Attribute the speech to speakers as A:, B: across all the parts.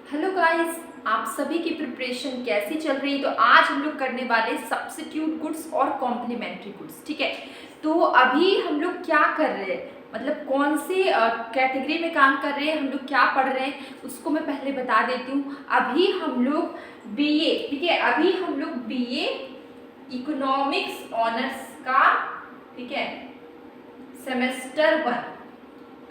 A: Hello guys, आप सभी की प्रिपरेशन कैसी चल रही है। तो आज हम लोग करने वाले सब्स्टिट्यूट गुड्स और कॉम्प्लीमेंट्री गुड्स। ठीक है, तो अभी हम लोग क्या कर रहे हैं, मतलब कौन सी कैटेगरी में काम कर रहे हैं, हम लोग क्या पढ़ रहे हैं उसको मैं पहले बता देती हूँ। अभी हम लोग बीए, ठीक है, अभी हम लोग बीए इकोनॉमिक्स ऑनर्स का, ठीक है, सेमेस्टर 1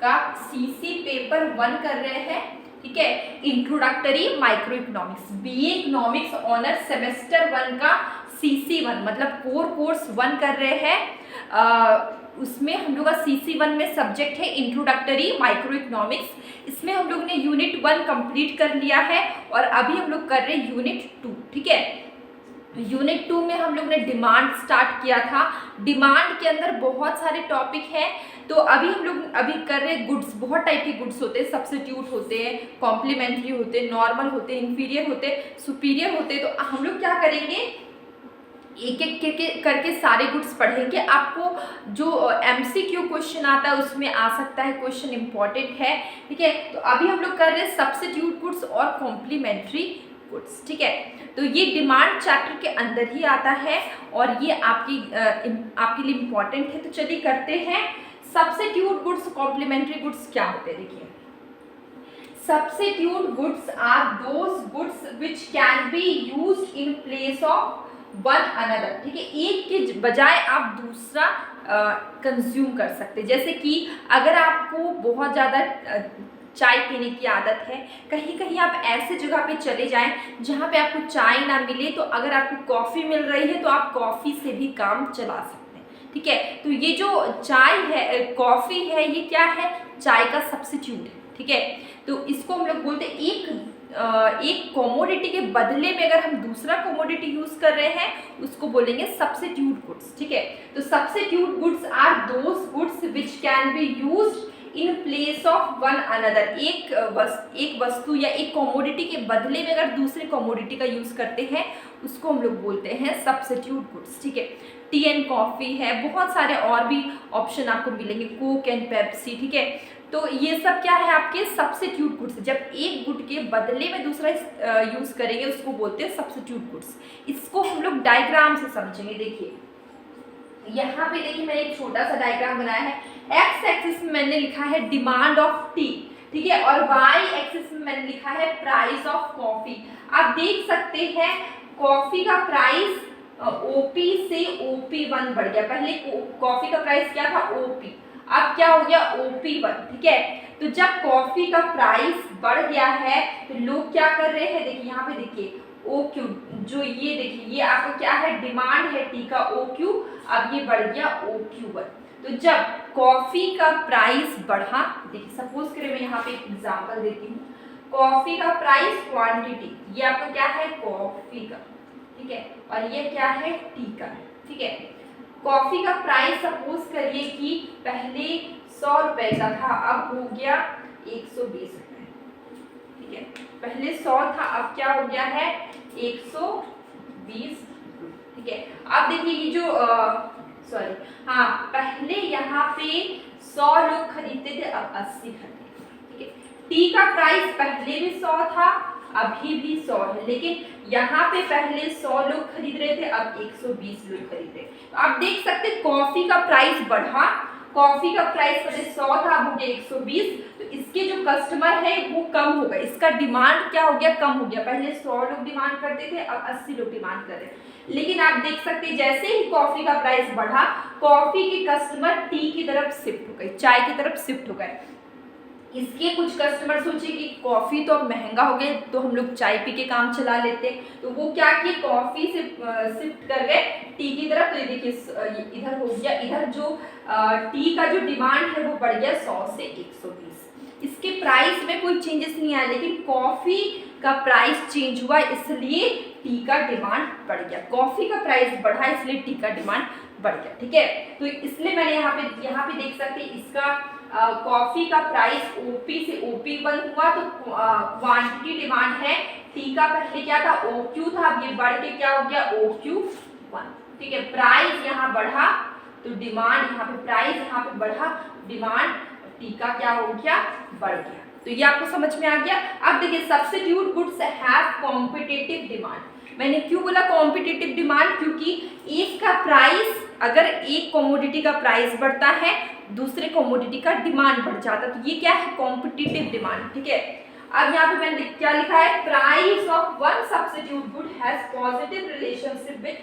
A: का सीसी पेपर 1 कर रहे हैं। ठीक है, introductory micro economics, BA economics honours semester 1 का सीसी 1 मतलब कोर कोर्स 1 कर रहे हैं। उसमें हम लोग का सीसी 1 में सब्जेक्ट है इंट्रोडक्टरी माइक्रो इकोनॉमिक्स। इसमें हम लोग ने यूनिट 1 कंप्लीट कर लिया है और अभी हम लोग कर रहे हैं यूनिट 2। ठीक है, यूनिट 2 में हम लोग ने डिमांड स्टार्ट किया था। डिमांड के अंदर बहुत सारे टॉपिक हैं, तो अभी हम लोग कर रहे हैं गुड्स। बहुत टाइप के गुड्स होते हैं, सब्स्टिट्यूट होते हैं, कॉम्प्लीमेंट्री होते हैं, नॉर्मल होते हैं, इंफीरियर होते हैं, सुपीरियर होते हैं। तो हम लोग क्या करेंगे, एक एक करके सारे गुड्स पढ़ेंगे। आपको जो एमसीक्यू क्वेश्चन आता है उसमें आ सकता है, क्वेश्चन इंपॉर्टेंट है। ठीक है, तो अभी हम लोग कर रहे हैं सब्स्टिट्यूट गुड्स और कॉम्प्लीमेंट्री गुड्स। ठीक है, तो ये डिमांड चैप्टर के अंदर ही आता है और ये आपके लिए इम्पॉर्टेंट है। तो चलिए करते हैं। सब्स्टिट्यूट गुड्स कॉम्प्लीमेंट्री गुड्स क्या होते हैं, देखिए। Substitute goods are those goods which can be used in place of one another। ठीक है, एक के बजाय आप दूसरा कंज्यूम कर सकते हैं। जैसे कि अगर आपको बहुत ज़्यादा चाय पीने की आदत है, कहीं कहीं आप ऐसे जगह पे चले जाएं जहाँ पे आपको चाय ना मिले, तो अगर आपको कॉफ़ी मिल रही है तो आप कॉफ़ी से भी काम चला सकते हैं। ठीक है, तो ये जो चाय है, कॉफ़ी है, ये क्या है, चाय का सब्स्टिट्यूट है। ठीक है, तो इसको हम लोग बोलते हैं एक कॉमोडिटी के बदले में अगर हम दूसरा कॉमोडिटी यूज कर रहे हैं उसको बोलेंगे सब्स्टिट्यूट गुड्स। ठीक है, तो substitute goods are those goods which can be used in place of one another. एक वस्तु या एक कॉमोडिटी के बदले में अगर दूसरे कॉमोडिटी का यूज करते हैं उसको हम लोग बोलते हैं सब्स्टिट्यूट गुड्स। ठीक है, टी एंड कॉफ़ी है, बहुत सारे और भी ऑप्शन आपको मिलेंगे, कोक एंड पेप्सी। ठीक है, तो ये सब क्या है, आपके सब्स्टिट्यूट गुड्स। जब एक गुड के बदले में दूसरा यूज करेंगे उसको बोलते हैं सब्स्टिट्यूट गुड्स। इसको हम लोग डायग्राम से समझेंगे। देखिए यहाँ पे देखिए, मैंने एक छोटा सा डायग्राम बनाया है। एक्स एक्सिस में मैंने लिखा है डिमांड ऑफ टी, ठीक है, और वाई एक्सिस में मैंने लिखा है प्राइस ऑफ कॉफी। आप देख सकते हैं कॉफी का प्राइस ओपी से OP1 बढ़ गया। पहले कॉफी का प्राइस क्या था, ओपी, अब क्या हो गया, OP1। ठीक है, तो जब कॉफी का प्राइस बढ़ गया है तो लोग क्या कर रहे हैं, देखिए यहाँ पे देखिए OQ, जो ये देखिए ये आपका क्या है, डिमांड है टी का OQ, अब ये बढ़ गया OQ1। तो जब कॉफी का प्राइस बढ़ा, देखिए सपोज करें मैं यहाँ पे एक एग्जांपल देती हूँ, कॉफी का प्राइस क्वांटिटी, ये आपका क्या है, कॉफी का, ठीक है, और ये क्या है, टी का। ठीक है, कॉफी का प्राइस सपोज करिए कि पहले 100 रुपए का था, अब हो गया 120 रुपए। ठीक है, पहले 100 था, अब क्या हो गया है, 120। ठीक है, अब देखिए ये जो सॉरी, हाँ, पहले यहाँ पे 100 लोग खरीदते थे, अब 80 खरीदते। ठीक है, टी का प्राइस पहले भी 100 था, अभी भी 100 है, लेकिन यहाँ पे पहले 100 लोग खरीद रहे थे, अब 120 लोग खरीद रहे। तो आप देख सकते कॉफी का प्राइस बढ़ा, कॉफी का प्राइस पहले 100 था, अब हो गया 120। तो इसके जो कस्टमर है वो कम हो गए, इसका डिमांड क्या हो गया, कम हो गया। पहले 100 लोग डिमांड करते थे, अब 80 लोग डिमांड कर रहे हैं। लेकिन आप देख सकते हैं जैसे ही कॉफी का प्राइस बढ़ा, कॉफी के कस्टमर टी की तरफ शिफ्ट हो गए, चाय की तरफ शिफ्ट हो गए। इसके कुछ कस्टमर सोचे कि कॉफ़ी तो अब महंगा हो गया, तो हम लोग चाय पी के काम चला लेते, तो वो क्या किए, कॉफ़ी से शिफ्ट कर गए टी की तरफ। तो ये देखिए इधर हो गया, इधर जो टी का जो डिमांड है वो बढ़ गया 100 से 120। इसके प्राइस में कोई चेंजेस नहीं आया, लेकिन कॉफ़ी का प्राइस चेंज हुआ, इसलिए टी का डिमांड बढ़ गया। कॉफ़ी का प्राइस बढ़ा इसलिए टी का डिमांड बढ़ गया। ठीक है, तो इसलिए मैंने यहाँ पे देख सकते हैं इसका कॉफी का प्राइस OP से OP1 हुआ, तो क्वांटिटी डिमांड है टी का पहले क्या था, OQ था, अब ये बढ़ के क्या हो गया, OQ1। ठीक है, प्राइस यहाँ बढ़ा तो डिमांड यहाँ पे, प्राइस यहाँ पे बढ़ा, डिमांड टी का क्या हो गया, बढ़ गया। तो ये आपको समझ में आ गया। अब देखिए substitute goods have competitive demand. मैंने क्यों बोला कॉम्पिटिटिव डिमांड, क्योंकि एक का प्राइस, अगर एक कमोडिटी का प्राइस बढ़ता है दूसरे कमोडिटी का डिमांड बढ़ जाता है, तो ये क्या है, कॉम्पिटिटिव डिमांड। ठीक है, अब यहाँ पे मैंने क्या लिखा है, price of one substitute good has positive relationship with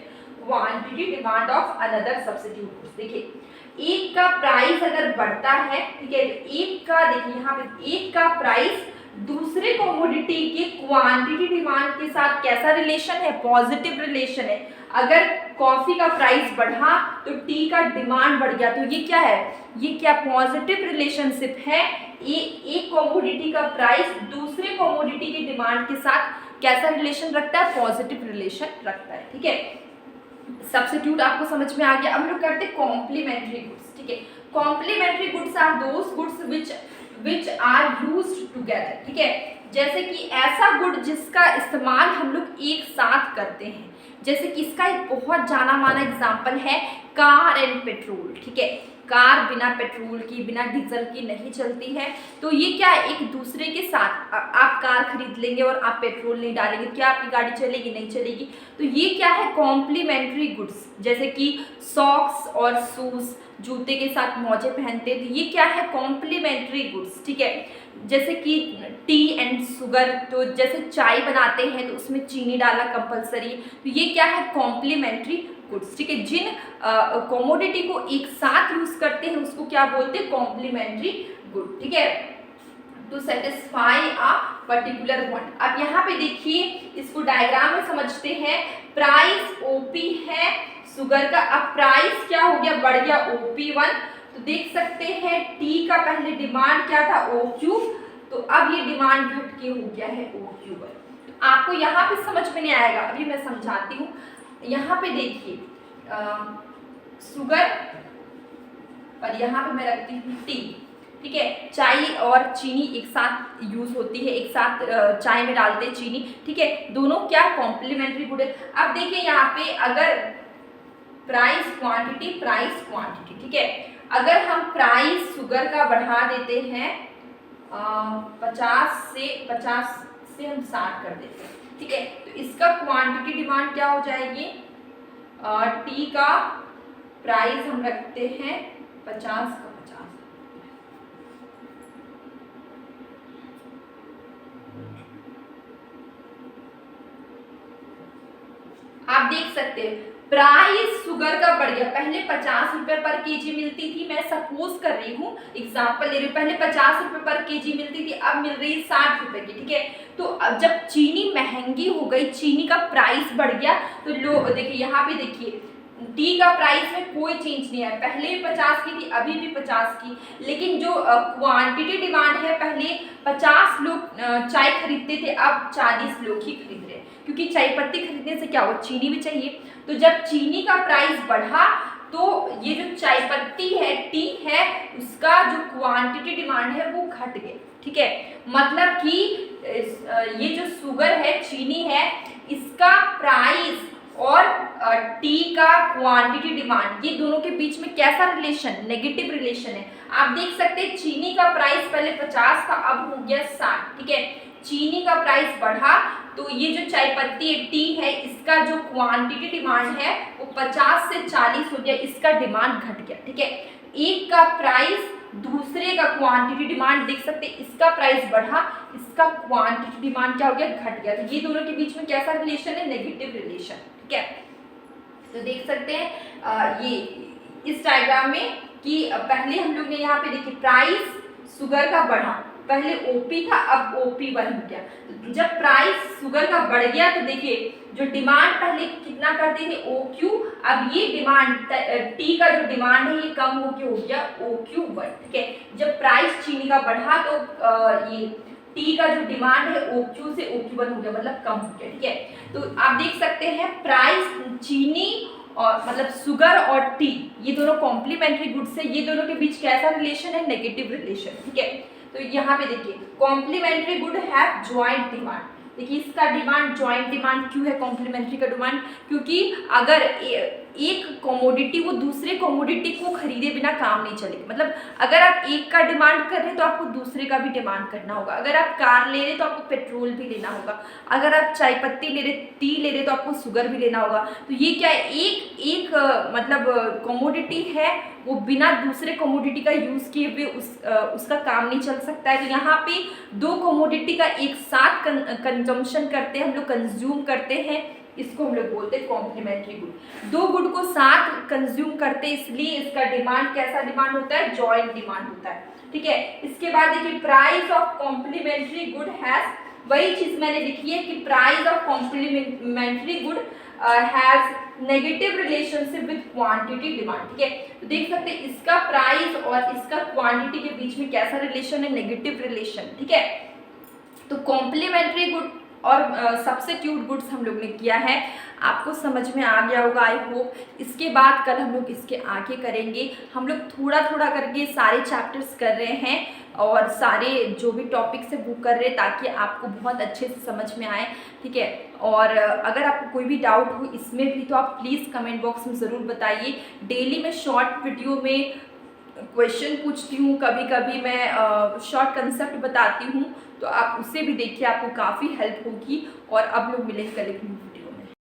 A: quantity demand of another substitute goods. देखिए एक का प्राइस अगर बढ़ता है, ठीक है, तो एक का, देखिए यहाँ पे एक का प्राइस दूसरे कमोडिटी के क्वांटिटी डिमांड के साथ कैसा रिलेशन है, पॉजिटिव रिलेशन है। अगर कॉफी का प्राइस बढ़ा तो टी का डिमांड बढ़ गया, तो ये क्या है, ये क्या पॉजिटिव रिलेशनशिप है। एक कमोडिटी का प्राइस दूसरे कमोडिटी के डिमांड के साथ कैसा रिलेशन रखता है, पॉजिटिव रिलेशन रखता है। ठीक है, सब्स्टिट्यूट आपको समझ में आ गया। अब हम लोग करते हैं कॉम्प्लीमेंट्री गुड्स। ठीक है, complementary goods are those goods which are used together. ठीक है, जैसे कि ऐसा गुड जिसका इस्तेमाल हम लोग एक साथ करते हैं, जैसे कि इसका एक बहुत जाना माना एग्जाम्पल है कार एंड पेट्रोल। ठीक है, कार बिना पेट्रोल की, बिना डीजल की नहीं चलती है, तो ये क्या है, एक दूसरे के साथ आप कार खरीद लेंगे और आप पेट्रोल नहीं डालेंगे, क्या आपकी गाड़ी चलेगी, नहीं चलेगी। तो ये क्या है, कॉम्प्लीमेंट्री गुड्स। जैसे कि सॉक्स और शूज, जूते के साथ मोजे पहनते हैं, तो ये क्या है, कॉम्प्लीमेंट्री गुड्स। ठीक है, जैसे कि टी एंड शुगर, तो जैसे चाय बनाते हैं तो उसमें चीनी डालना कंपलसरी, तो ये क्या है, कॉम्प्लीमेंट्री गुड्स। ठीक है, जिन कमोडिटी को एक साथ यूज करते हैं उसको क्या बोलते हैं, कॉम्प्लीमेंट्री गुड। ठीक है, to satisfy a particular want. अब यहाँ पे देखिए इसको डायग्राम में समझते हैं। प्राइस ओपी है शुगर का, अब प्राइस क्या हो गया, बढ़ गया OP1। तो देख सकते हैं टी का पहले डिमांड क्या था, OQ, तो अब ये डिमांड घट के हो गया है OQ1। तो आपको यहाँ पे समझ में नहीं आएगा, अभी मैं समझाती हूँ। यहाँ पे देखिए शुगर और यहाँ पे मैं रखती हूँ टी। ठीक है, चाय और चीनी एक साथ यूज होती है, एक साथ चाय में डालते हैं चीनी। ठीक है, दोनों क्या कॉम्प्लीमेंट्री गुड है। अब देखिए यहाँ पे अगर प्राइस क्वांटिटी, ठीक है, अगर हम प्राइस शुगर का बढ़ा देते हैं 50 से हम 60 कर देते हैं। ठीक है, तो इसका क्वांटिटी डिमांड क्या हो जाएगी, टी का प्राइस हम रखते हैं 50 का 50। आप देख सकते हैं प्राइस शुगर का बढ़ गया, पहले 50 रुपए पर केजी मिलती थी, मैं सपोज कर रही हूँ, एग्जांपल ले रही हूँ, पहले 50 रुपए पर केजी मिलती थी, अब मिल रही है 60 रुपए की। ठीक है, तो अब जब चीनी महंगी हो गई, चीनी का प्राइस बढ़ गया, तो लोग देखिए यहाँ पे देखिए टी का प्राइस में कोई चेंज नहीं है, पहले भी 50 की थी, अभी भी 50 की, लेकिन जो क्वांटिटी डिमांड है, पहले 50 लोग चाय खरीदते थे, अब 40 लोग ही खरीद रहे हैं, क्योंकि चाय पत्ती खरीदने से क्या हो, चीनी भी चाहिए। तो जब चीनी का प्राइस बढ़ा तो ये जो चाय पत्ती है, टी है, उसका जो क्वांटिटी डिमांड है वो घट गई। ठीक है, मतलब कि ये जो शुगर है, चीनी है, इसका प्राइस और टी का क्वांटिटी डिमांड, ये दोनों के बीच में कैसा रिलेशन, नेगेटिव रिलेशन है। आप देख सकते हैं चीनी का प्राइस पहले 50 था, अब हो गया 60। ठीक है, चीनी का प्राइस बढ़ा तो ये जो चाय पत्ती टी है, इसका जो क्वांटिटी डिमांड है वो 50 से 40 हो गया, इसका डिमांड घट गया। ठीक है, एक का प्राइस दूसरे का क्वांटिटी डिमांड, देख सकते हैं इसका प्राइस बढ़ा, इसका क्वांटिटी डिमांड क्या हो गया, घट गया। तो ये दोनों के बीच में कैसा रिलेशन है, नेगेटिव रिलेशन। ठीक है, तो देख सकते हैं ये इस डायग्राम में कि पहले हम लोग ने यहाँ पे देखिए प्राइस शुगर का बढ़ा, पहले OP था, अब OP1 हो गया। जब प्राइस शुगर का बढ़ गया तो देखिए जो डिमांड पहले कितना करते थे, OQ, अब ये डिमांड टी का जो डिमांड है ये कम होके हो गया OQ1। ठीक है, जब प्राइस चीनी का बढ़ा तो ये टी का जो डिमांड है OQ से OQ1 हो गया, मतलब कम हो गया। ठीक है, तो आप देख सकते हैं प्राइस चीनी और मतलब शुगर और टी, ये दोनों कॉम्प्लीमेंट्री गुड्स है, ये दोनों के बीच कैसा रिलेशन है, नेगेटिव रिलेशन। ठीक है, तो यहाँ पे देखिए complementary good have joint demand. देखिए इसका डिमांड ज्वाइंट डिमांड क्यों है कॉम्प्लीमेंट्री का डिमांड, क्योंकि अगर एक कमोडिटी वो दूसरे कमोडिटी को खरीदे बिना काम नहीं चलेगी। मतलब अगर आप एक का डिमांड कर रहे हैं तो आपको दूसरे का भी डिमांड करना होगा। अगर आप कार ले रहे तो आपको पेट्रोल भी लेना होगा। अगर आप चाय पत्ती ले रहे, टी ले रहे तो आपको शुगर भी लेना होगा। तो ये क्या है, एक मतलब कमोडिटी है, वो बिना दूसरे कमोडिटी का यूज़ किए हुए उसका काम नहीं चल सकता है। तो यहाँ पे दो कमोडिटी का एक साथ कंजम्पशन करते हैं हम लोग, कंज्यूम करते हैं, इसको हम लोग बोलते हैं कॉम्प्लीमेंट्री गुड। दो गुड को साथ कंज्यूम करते हैं, इसलिए इसका डिमांड कैसा डिमांड होता है, जॉइंट डिमांड होता है। ठीक है, इसके बाद देखिए price of complementary good has, वही चीज मैंने लिखी है कि price of complementary good has negative relationship with quantity demand. ठीक है, तो देख सकते हैं इसका प्राइस और इसका क्वांटिटी के बीच में कैसा रिलेशन है, नेगेटिव रिलेशन। ठीक है, तो कॉम्प्लीमेंट्री गुड और सब्स्टिट्यूट गुड्स हम लोग ने किया है, आपको समझ में आ गया होगा आई होप। इसके बाद कल हम लोग इसके आगे करेंगे। हम लोग थोड़ा थोड़ा करके सारे चैप्टर्स कर रहे हैं और सारे जो भी टॉपिक्स है वो कर रहे हैं ताकि आपको बहुत अच्छे से समझ में आए। ठीक है, और अगर आपको कोई भी डाउट हो इसमें भी तो आप प्लीज़ कमेंट बॉक्स में ज़रूर बताइए। डेली मैं शॉर्ट वीडियो में क्वेश्चन पूछती हूँ, कभी कभी मैं शॉर्ट कंसेप्ट बताती हूँ, तो आप उसे भी देखिए, आपको काफ़ी हेल्प होगी। और अब लोग मिलेंगे कल एक न्यू वीडियो।